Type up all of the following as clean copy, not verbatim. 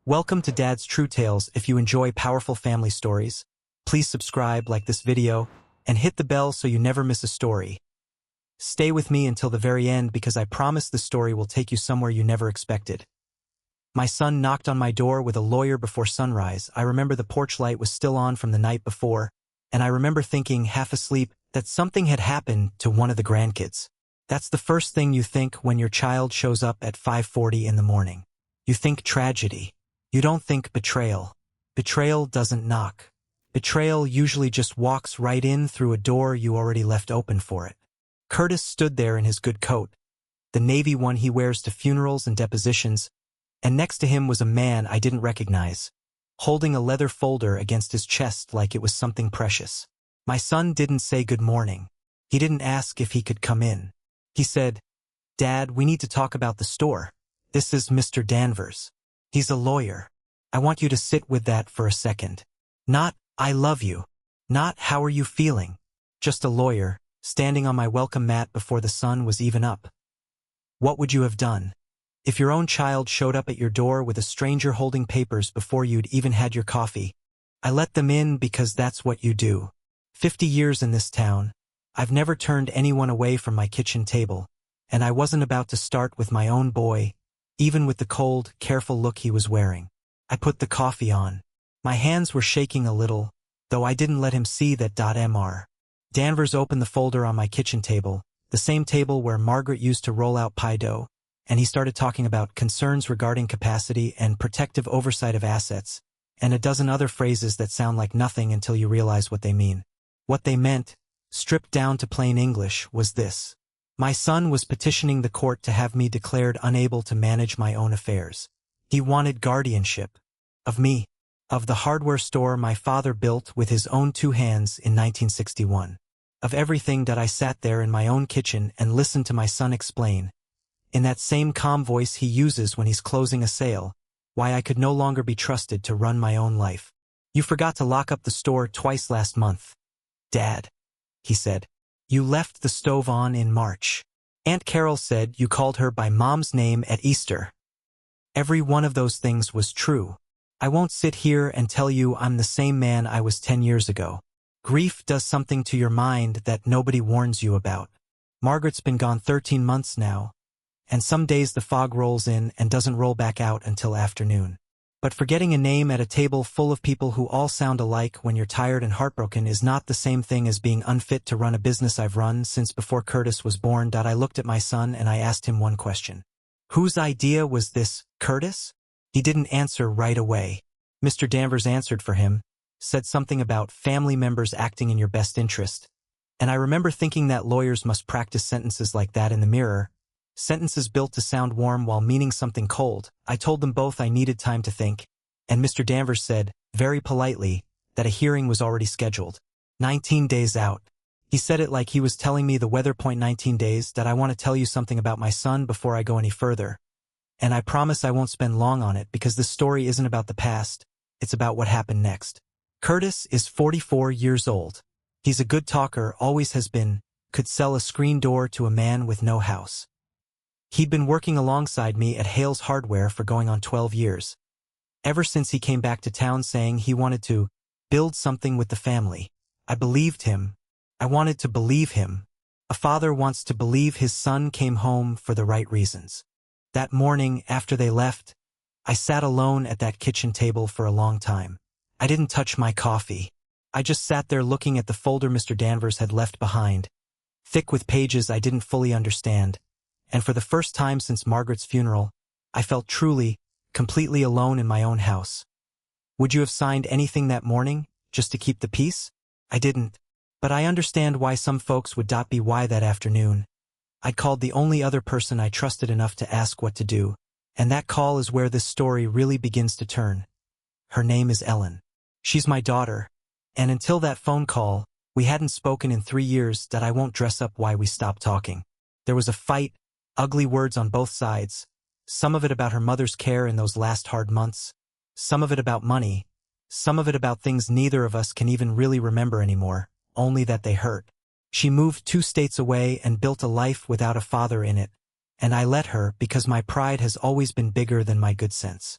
Welcome to Dad's True Tales. If you enjoy powerful family stories, please subscribe, like this video, and hit the bell so you never miss a story. Stay with me until the very end because I promise the story will take you somewhere you never expected. My son knocked on my door with a lawyer before sunrise. I remember the porch light was still on from the night before, and I remember thinking, half asleep, that something had happened to one of the grandkids. That's the first thing you think when your child shows up at 5:40 in the morning. You think tragedy. You don't think betrayal. Betrayal doesn't knock. Betrayal usually just walks right in through a door you already left open for it. Curtis stood there in his good coat, the navy one he wears to funerals and depositions, and next to him was a man I didn't recognize, holding a leather folder against his chest like it was something precious. My son didn't say good morning. He didn't ask if he could come in. He said, "Dad, we need to talk about the store. This is Mr. Danvers. He's a lawyer. I want you to sit with that for a second. Not, I love you. Not, how are you feeling? Just a lawyer, standing on my welcome mat before the sun was even up. What would you have done if your own child showed up at your door with a stranger holding papers before you'd even had your coffee? I let them in because that's what you do. 50 years in this town, I've never turned anyone away from my kitchen table, and I wasn't about to start with my own boy, even with the cold, careful look he was wearing. I put the coffee on. My hands were shaking a little, though I didn't let him see that. Mr. Danvers opened the folder on my kitchen table, the same table where Margaret used to roll out pie dough, and he started talking about concerns regarding capacity and protective oversight of assets, and a dozen other phrases that sound like nothing until you realize what they mean. What they meant, stripped down to plain English, was this. My son was petitioning the court to have me declared unable to manage my own affairs. He wanted guardianship. Of me. Of the hardware store my father built with his own two hands in 1961. Of everything that I sat there in my own kitchen and listened to my son explain, in that same calm voice he uses when he's closing a sale, why I could no longer be trusted to run my own life. You forgot to lock up the store twice last month. Dad, he said. You left the stove on in March. Aunt Carol said you called her by Mom's name at Easter. Every one of those things was true. I won't sit here and tell you I'm the same man I was 10 years ago. Grief does something to your mind that nobody warns you about. Margaret's been gone 13 months now, and some days the fog rolls in and doesn't roll back out until afternoon. But forgetting a name at a table full of people who all sound alike when you're tired and heartbroken is not the same thing as being unfit to run a business I've run since before Curtis was born. I looked at my son and I asked him one question. Whose idea was this, Curtis? He didn't answer right away. Mr. Danvers answered for him, said something about family members acting in your best interest. And I remember thinking that lawyers must practice sentences like that in the mirror. Sentences built to sound warm while meaning something cold. I told them both I needed time to think, and Mr. Danvers said, very politely, that a hearing was already scheduled. 19 days out. He said it like he was telling me the weather point. 19 days. That I want to tell you something about my son before I go any further. And I promise I won't spend long on it because this story isn't about the past, it's about what happened next. Curtis is 44 years old. He's a good talker, always has been, could sell a screen door to a man with no house. He'd been working alongside me at Hale's Hardware for going on 12 years. Ever since he came back to town saying he wanted to build something with the family. I believed him. I wanted to believe him. A father wants to believe his son came home for the right reasons. That morning, after they left, I sat alone at that kitchen table for a long time. I didn't touch my coffee. I just sat there looking at the folder Mr. Danvers had left behind, thick with pages I didn't fully understand. And for the first time since Margaret's funeral, I felt truly, completely alone in my own house. Would you have signed anything that morning, just to keep the peace? I didn't. But I understand why some folks would. Be why that afternoon. I'd called the only other person I trusted enough to ask what to do, and that call is where this story really begins to turn. Her name is Ellen. She's my daughter, and until that phone call, we hadn't spoken in 3 years. I won't dress up why we stopped talking. There was a fight, ugly words on both sides, some of it about her mother's care in those last hard months, some of it about money, some of it about things neither of us can even really remember anymore, only that they hurt. She moved 2 states away and built a life without a father in it, and I let her because my pride has always been bigger than my good sense.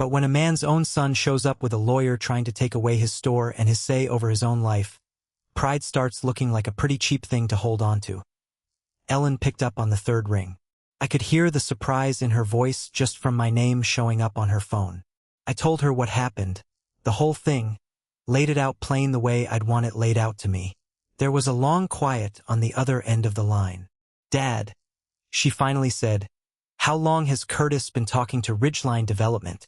But when a man's own son shows up with a lawyer trying to take away his store and his say over his own life, pride starts looking like a pretty cheap thing to hold on to. Ellen picked up on the third ring. I could hear the surprise in her voice just from my name showing up on her phone. I told her what happened, the whole thing, laid it out plain the way I'd want it laid out to me. There was a long quiet on the other end of the line. "Dad," she finally said, "how long has Curtis been talking to Ridgeline Development?"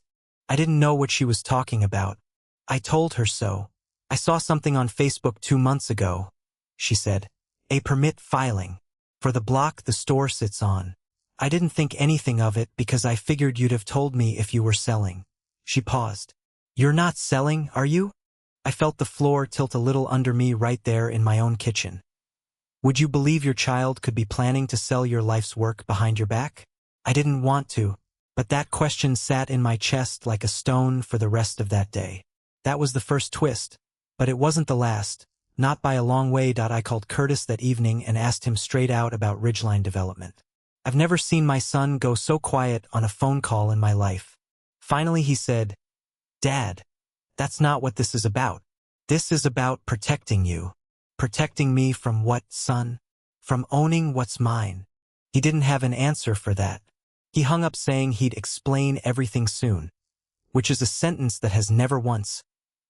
I didn't know what she was talking about. I told her so. "I saw something on Facebook 2 months ago," she said. "A permit filing. For the block the store sits on. I didn't think anything of it because I figured you'd have told me if you were selling." She paused. "You're not selling, are you?" I felt the floor tilt a little under me right there in my own kitchen. "Would you believe your child could be planning to sell your life's work behind your back?" I didn't want to, but that question sat in my chest like a stone for the rest of that day. That was the first twist, but it wasn't the last, not by a long way. I called Curtis that evening and asked him straight out about Ridgeline Development. I've never seen my son go so quiet on a phone call in my life. Finally he said, "Dad, that's not what this is about. This is about protecting you." "Protecting me from what, son?" "From owning what's mine." He didn't have an answer for that. He hung up saying he'd explain everything soon, which is a sentence that has never once,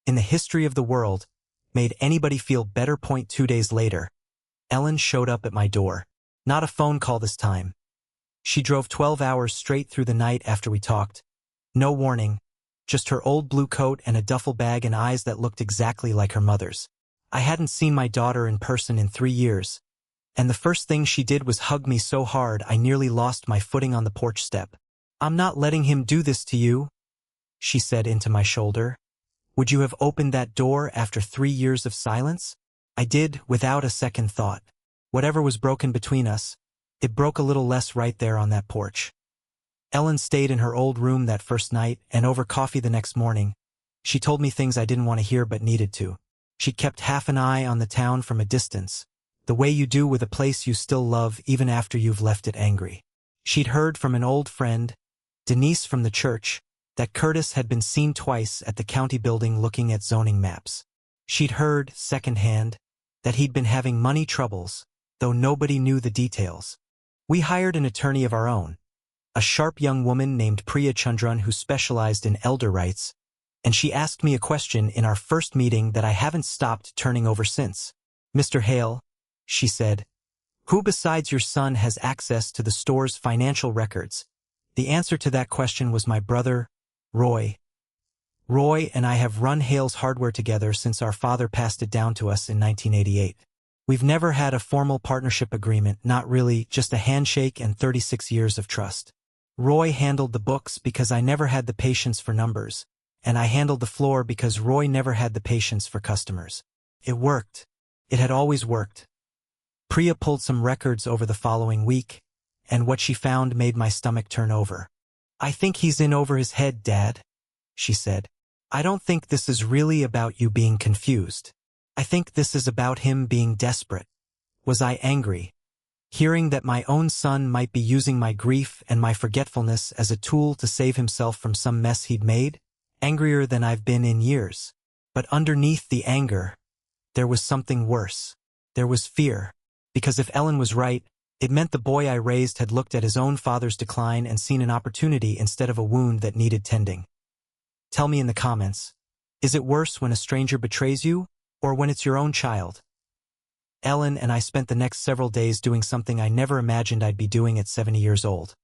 in the history of the world, made anybody feel better. 2 days later, Ellen showed up at my door. Not a phone call this time. She drove 12 hours straight through the night after we talked. No warning, just her old blue coat and a duffel bag and eyes that looked exactly like her mother's. I hadn't seen my daughter in person in 3 years, and the first thing she did was hug me so hard I nearly lost my footing on the porch step. "I'm not letting him do this to you," she said into my shoulder. "Would you have opened that door after 3 years of silence?" I did, without a second thought. Whatever was broken between us, it broke a little less right there on that porch. Ellen stayed in her old room that first night, and over coffee the next morning, she told me things I didn't want to hear but needed to. She'd kept half an eye on the town from a distance, the way you do with a place you still love even after you've left it angry. She'd heard from an old friend, Denise from the church, that Curtis had been seen twice at the county building looking at zoning maps. She'd heard, secondhand, that he'd been having money troubles, though nobody knew the details. We hired an attorney of our own, a sharp young woman named Priya Chandran who specialized in elder rights, and she asked me a question in our first meeting that I haven't stopped turning over since. "Mr. Hale," she said, "who besides your son has access to the store's financial records?" The answer to that question was my brother, Roy. Roy and I have run Hale's Hardware together since our father passed it down to us in 1988. We've never had a formal partnership agreement, not really, just a handshake and 36 years of trust. Roy handled the books because I never had the patience for numbers, and I handled the floor because Roy never had the patience for customers. It worked. It had always worked. Priya pulled some records over the following week, and what she found made my stomach turn over. "I think he's in over his head, Dad," she said. "I don't think this is really about you being confused. I think this is about him being desperate." Was I angry? Hearing that my own son might be using my grief and my forgetfulness as a tool to save himself from some mess he'd made? Angrier than I've been in years. But underneath the anger, there was something worse. There was fear. Because if Ellen was right, it meant the boy I raised had looked at his own father's decline and seen an opportunity instead of a wound that needed tending. Tell me in the comments, is it worse when a stranger betrays you, or when it's your own child? Ellen and I spent the next several days doing something I never imagined I'd be doing at 70 years old.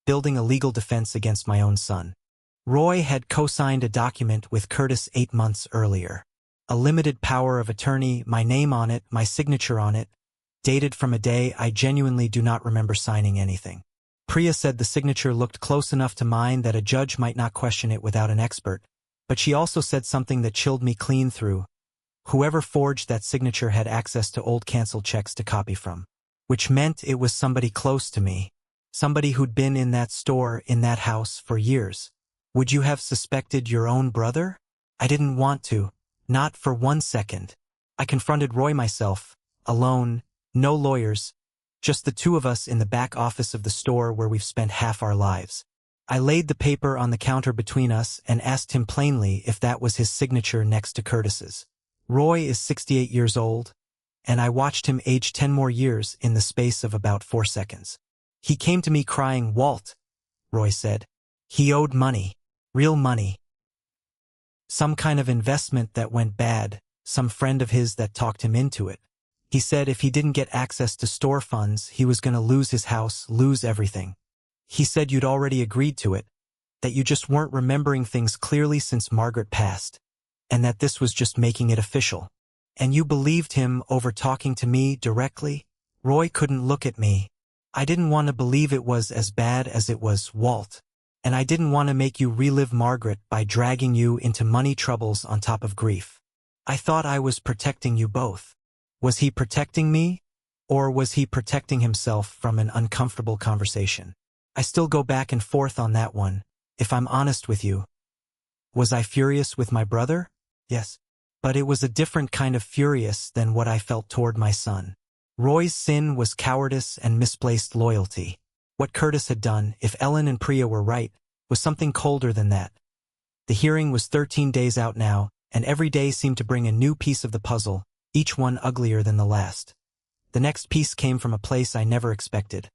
Building a legal defense against my own son. Roy had co-signed a document with Curtis 8 months earlier. A limited power of attorney, my name on it, my signature on it, dated from a day I genuinely do not remember signing anything. Priya said the signature looked close enough to mine that a judge might not question it without an expert, but she also said something that chilled me clean through. Whoever forged that signature had access to old canceled checks to copy from, which meant it was somebody close to me, somebody who'd been in that store, in that house, for years. Would you have suspected your own brother? I didn't want to, not for 1 second. I confronted Roy myself, alone, no lawyers, just the two of us in the back office of the store where we've spent half our lives. I laid the paper on the counter between us and asked him plainly if that was his signature next to Curtis's. Roy is 68 years old, and I watched him age 10 more years in the space of about 4 seconds. He came to me crying, "Walt," Roy said. He owed money. Real money. Some kind of investment that went bad, some friend of his that talked him into it. He said if he didn't get access to store funds, he was going to lose his house, lose everything. He said you'd already agreed to it, that you just weren't remembering things clearly since Margaret passed, and that this was just making it official. And you believed him over talking to me directly? Roy couldn't look at me. I didn't want to believe it was as bad as it was, Walt. And I didn't want to make you relive Margaret by dragging you into money troubles on top of grief. I thought I was protecting you both. Was he protecting me? Or was he protecting himself from an uncomfortable conversation? I still go back and forth on that one, if I'm honest with you. Was I furious with my brother? Yes. But it was a different kind of furious than what I felt toward my son. Roy's sin was cowardice and misplaced loyalty. What Curtis had done, if Ellen and Priya were right, was something colder than that. The hearing was 13 days out now, and every day seemed to bring a new piece of the puzzle, each one uglier than the last. The next piece came from a place I never expected.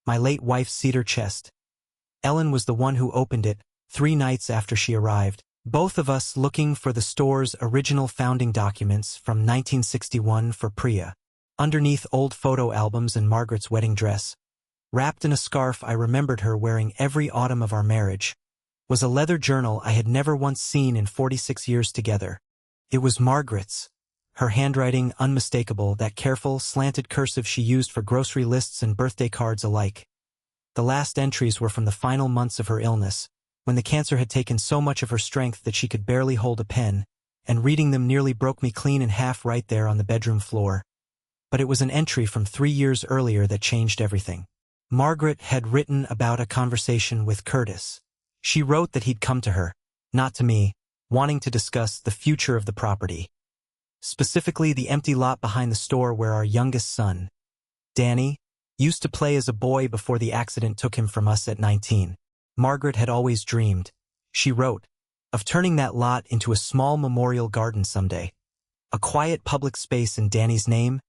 My late wife's cedar chest. Ellen was the one who opened it 3 nights after she arrived, both of us looking for the store's original founding documents from 1961 for Priya. Underneath old photo albums and Margaret's wedding dress, wrapped in a scarf I remembered her wearing every autumn of our marriage, was a leather journal I had never once seen in 46 years together. It was Margaret's. Her handwriting unmistakable, that careful, slanted cursive she used for grocery lists and birthday cards alike. The last entries were from the final months of her illness, when the cancer had taken so much of her strength that she could barely hold a pen, and reading them nearly broke me clean in half right there on the bedroom floor. But it was an entry from 3 years earlier that changed everything. Margaret had written about a conversation with Curtis. She wrote that he'd come to her, not to me, wanting to discuss the future of the property. Specifically the empty lot behind the store where our youngest son, Danny, used to play as a boy before the accident took him from us at 19. Margaret had always dreamed, she wrote, of turning that lot into a small memorial garden someday. A quiet public space in Danny's name,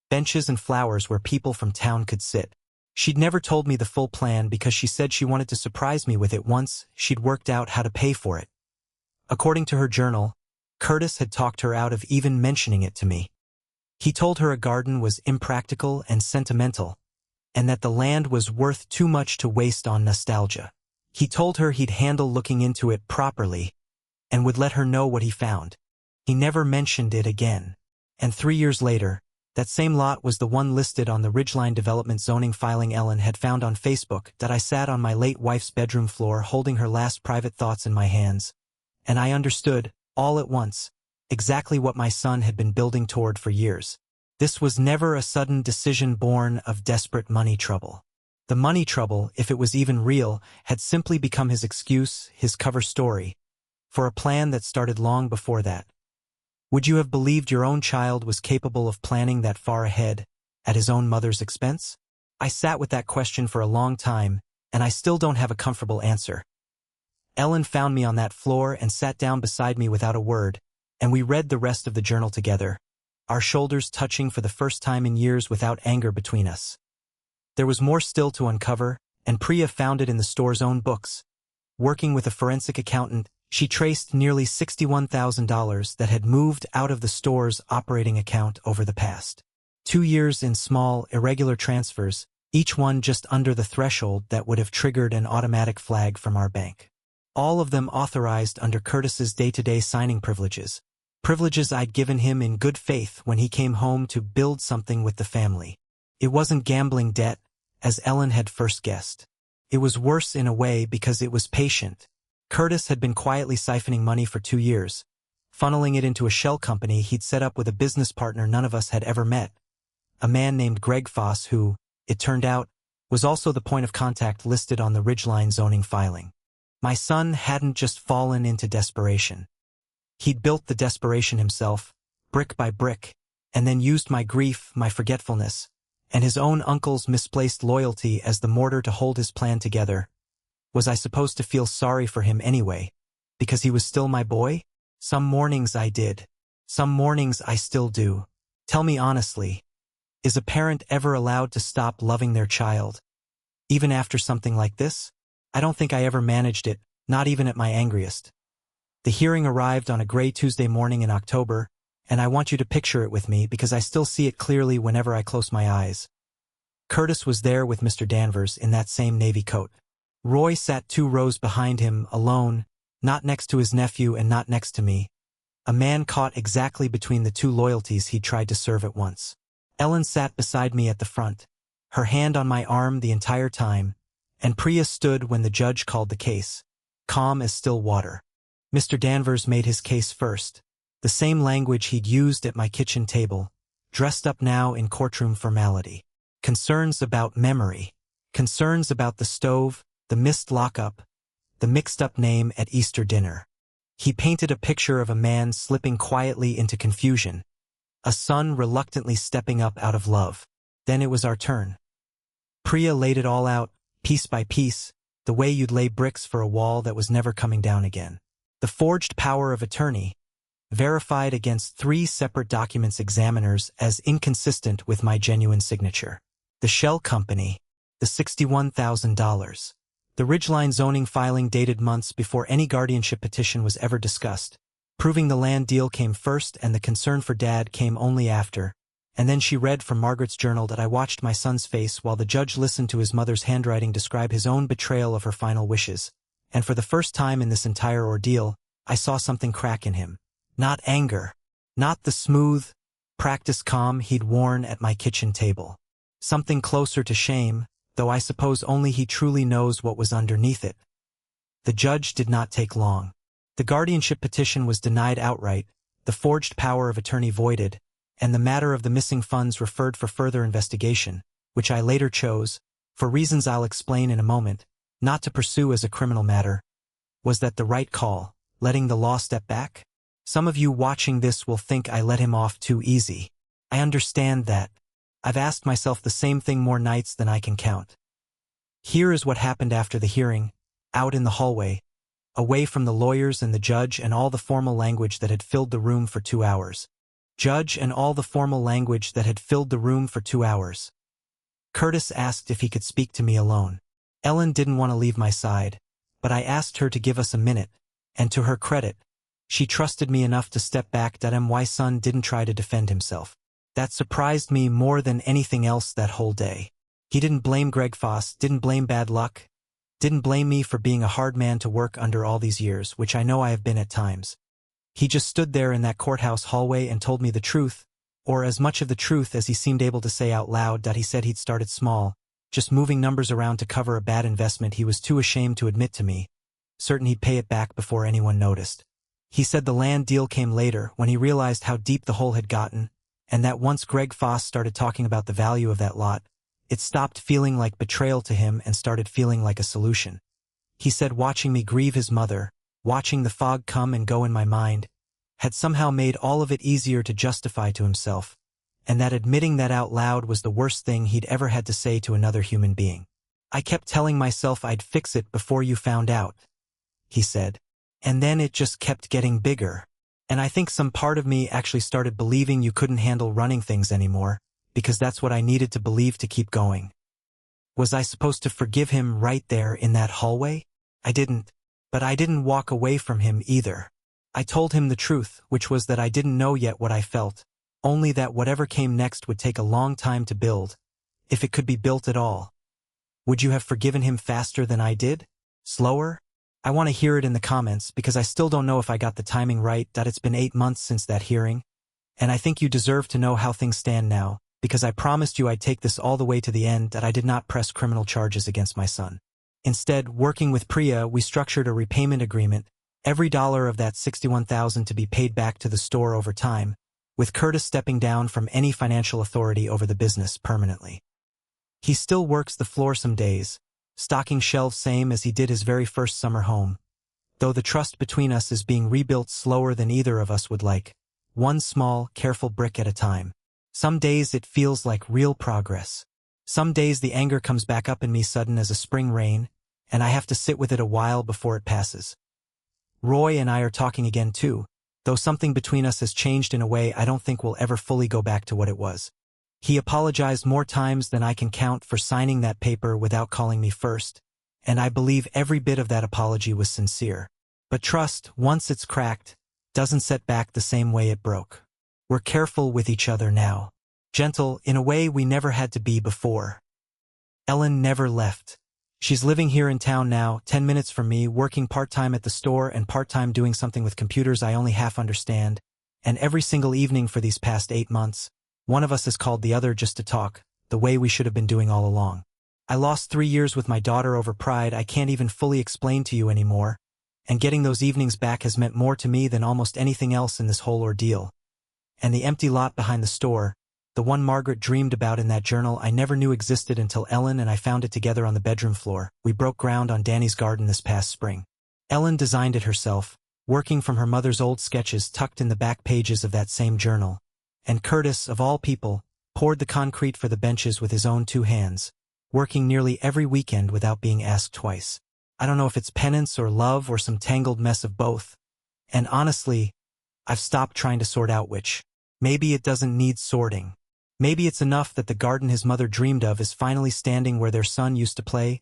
benches and flowers where people from town could sit. She'd never told me the full plan because she said she wanted to surprise me with it once she'd worked out how to pay for it. According to her journal, Curtis had talked her out of even mentioning it to me. He told her a garden was impractical and sentimental, and that the land was worth too much to waste on nostalgia. He told her he'd handle looking into it properly, and would let her know what he found. He never mentioned it again. And 3 years later, that same lot was the one listed on the Ridgeline Development zoning filing Ellen had found on Facebook that I sat on my late wife's bedroom floor holding her last private thoughts in my hands. And I understood, all at once, exactly what my son had been building toward for years. This was never a sudden decision born of desperate money trouble. The money trouble, if it was even real, had simply become his excuse, his cover story, for a plan that started long before that. Would you have believed your own child was capable of planning that far ahead, at his own mother's expense? I sat with that question for a long time, and I still don't have a comfortable answer. Ellen found me on that floor and sat down beside me without a word, and we read the rest of the journal together, our shoulders touching for the first time in years without anger between us. There was more still to uncover, and Priya found it in the store's own books. Working with a forensic accountant, she traced nearly $61,000 that had moved out of the store's operating account over the past 2 years in small, irregular transfers, each one just under the threshold that would have triggered an automatic flag from our bank. All of them authorized under Curtis's day-to-day signing privileges. Privileges I'd given him in good faith when he came home to build something with the family. It wasn't gambling debt, as Ellen had first guessed. It was worse in a way because it was patient. Curtis had been quietly siphoning money for 2 years, funneling it into a shell company he'd set up with a business partner none of us had ever met. A man named Greg Foss who, it turned out, was also the point of contact listed on the Ridgeline zoning filing. My son hadn't just fallen into desperation. He'd built the desperation himself, brick by brick, and then used my grief, my forgetfulness, and his own uncle's misplaced loyalty as the mortar to hold his plan together. Was I supposed to feel sorry for him anyway, because he was still my boy? Some mornings I did. Some mornings I still do. Tell me honestly, is a parent ever allowed to stop loving their child? Even after something like this? I don't think I ever managed it, not even at my angriest. The hearing arrived on a gray Tuesday morning in October, and I want you to picture it with me because I still see it clearly whenever I close my eyes. Curtis was there with Mr. Danvers in that same navy coat. Roy sat 2 rows behind him, alone, not next to his nephew and not next to me. A man caught exactly between the 2 loyalties he tried to serve at once. Ellen sat beside me at the front, her hand on my arm the entire time, and Priya stood when the judge called the case, calm as still water. Mr. Danvers made his case first, the same language he'd used at my kitchen table, dressed up now in courtroom formality. Concerns about memory, concerns about the stove, the missed lockup, the mixed-up name at Easter dinner. He painted a picture of a man slipping quietly into confusion, a son reluctantly stepping up out of love. Then it was our turn. Priya laid it all out, piece by piece, the way you'd lay bricks for a wall that was never coming down again. The forged power of attorney, verified against 3 separate documents examiners as inconsistent with my genuine signature. The shell company, the $61,000. The Ridgeline zoning filing dated months before any guardianship petition was ever discussed. Proving the land deal came first and the concern for Dad came only after. And then she read from Margaret's journal that I watched my son's face while the judge listened to his mother's handwriting describe his own betrayal of her final wishes. And for the first time in this entire ordeal, I saw something crack in him. Not anger. Not the smooth, practiced calm he'd worn at my kitchen table. Something closer to shame, though I suppose only he truly knows what was underneath it. The judge did not take long. The guardianship petition was denied outright, the forged power of attorney voided, and the matter of the missing funds referred for further investigation, which I later chose, for reasons I'll explain in a moment, not to pursue as a criminal matter. Was that the right call, letting the law step back? Some of you watching this will think I let him off too easy. I understand that. I've asked myself the same thing more nights than I can count. Here is what happened after the hearing, out in the hallway, away from the lawyers and the judge and all the formal language that had filled the room for 2 hours. Judge and all the formal language that had filled the room for 2 hours. Curtis asked if he could speak to me alone. Ellen didn't want to leave my side, but I asked her to give us a minute, and to her credit, she trusted me enough to step back. My son didn't try to defend himself. That surprised me more than anything else that whole day. He didn't blame Greg Foss, didn't blame bad luck, didn't blame me for being a hard man to work under all these years, which I know I have been at times. He just stood there in that courthouse hallway and told me the truth, or as much of the truth as he seemed able to say out loud. That he said he'd started small, just moving numbers around to cover a bad investment he was too ashamed to admit to me, certain he'd pay it back before anyone noticed. He said the land deal came later, when he realized how deep the hole had gotten, and that once Greg Foss started talking about the value of that lot, it stopped feeling like betrayal to him and started feeling like a solution. He said watching me grieve his mother, watching the fog come and go in my mind, had somehow made all of it easier to justify to himself, and that admitting that out loud was the worst thing he'd ever had to say to another human being. I kept telling myself I'd fix it before you found out, he said. And then it just kept getting bigger. And I think some part of me actually started believing you couldn't handle running things anymore, because that's what I needed to believe to keep going. Was I supposed to forgive him right there in that hallway? I didn't. But I didn't walk away from him either. I told him the truth, which was that I didn't know yet what I felt, only that whatever came next would take a long time to build, if it could be built at all. Would you have forgiven him faster than I did? Slower? I want to hear it in the comments because I still don't know if I got the timing right. It's been 8 months since that hearing, and I think you deserve to know how things stand now, because I promised you I'd take this all the way to the end, that I did not press criminal charges against my son. Instead, working with Priya, we structured a repayment agreement, every dollar of that $61,000 to be paid back to the store over time, with Curtis stepping down from any financial authority over the business permanently. He still works the floor some days, stocking shelves same as he did his very first summer home, though the trust between us is being rebuilt slower than either of us would like, one small, careful brick at a time. Some days it feels like real progress. Some days the anger comes back up in me sudden as a spring rain, and I have to sit with it a while before it passes. Roy and I are talking again too, though something between us has changed in a way I don't think we'll ever fully go back to what it was. He apologized more times than I can count for signing that paper without calling me first, and I believe every bit of that apology was sincere. But trust, once it's cracked, doesn't set back the same way it broke. We're careful with each other now. Gentle, in a way we never had to be before. Ellen never left. She's living here in town now, 10 minutes from me, working part-time at the store and part-time doing something with computers I only half understand, and every single evening for these past 8 months, one of us has called the other just to talk, the way we should have been doing all along. I lost 3 years with my daughter over pride I can't even fully explain to you anymore, and getting those evenings back has meant more to me than almost anything else in this whole ordeal. And the empty lot behind the store, the one Margaret dreamed about in that journal I never knew existed until Ellen and I found it together on the bedroom floor. We broke ground on Danny's garden this past spring. Ellen designed it herself, working from her mother's old sketches tucked in the back pages of that same journal. And Curtis, of all people, poured the concrete for the benches with his own 2 hands, working nearly every weekend without being asked twice. I don't know if it's penance or love or some tangled mess of both. And honestly, I've stopped trying to sort out which. Maybe it doesn't need sorting. Maybe it's enough that the garden his mother dreamed of is finally standing where their son used to play,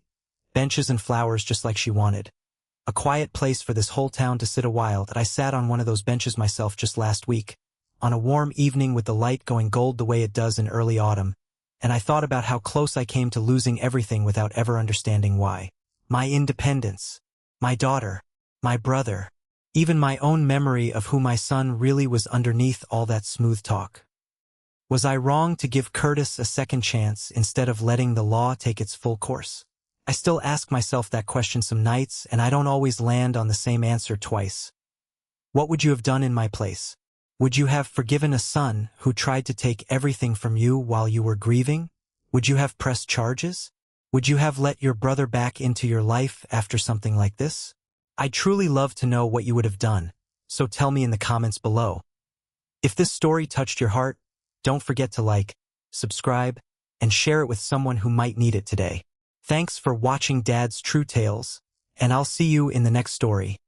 benches and flowers just like she wanted. A quiet place for this whole town to sit a while. That I sat on one of those benches myself just last week, on a warm evening with the light going gold the way it does in early autumn, and I thought about how close I came to losing everything without ever understanding why. My independence, my daughter, my brother, even my own memory of who my son really was underneath all that smooth talk. Was I wrong to give Curtis a second chance instead of letting the law take its full course? I still ask myself that question some nights, and I don't always land on the same answer twice. What would you have done in my place? Would you have forgiven a son who tried to take everything from you while you were grieving? Would you have pressed charges? Would you have let your brother back into your life after something like this? I'd truly love to know what you would have done, so tell me in the comments below. If this story touched your heart, don't forget to like, subscribe, and share it with someone who might need it today. Thanks for watching Dad's True Tales, and I'll see you in the next story.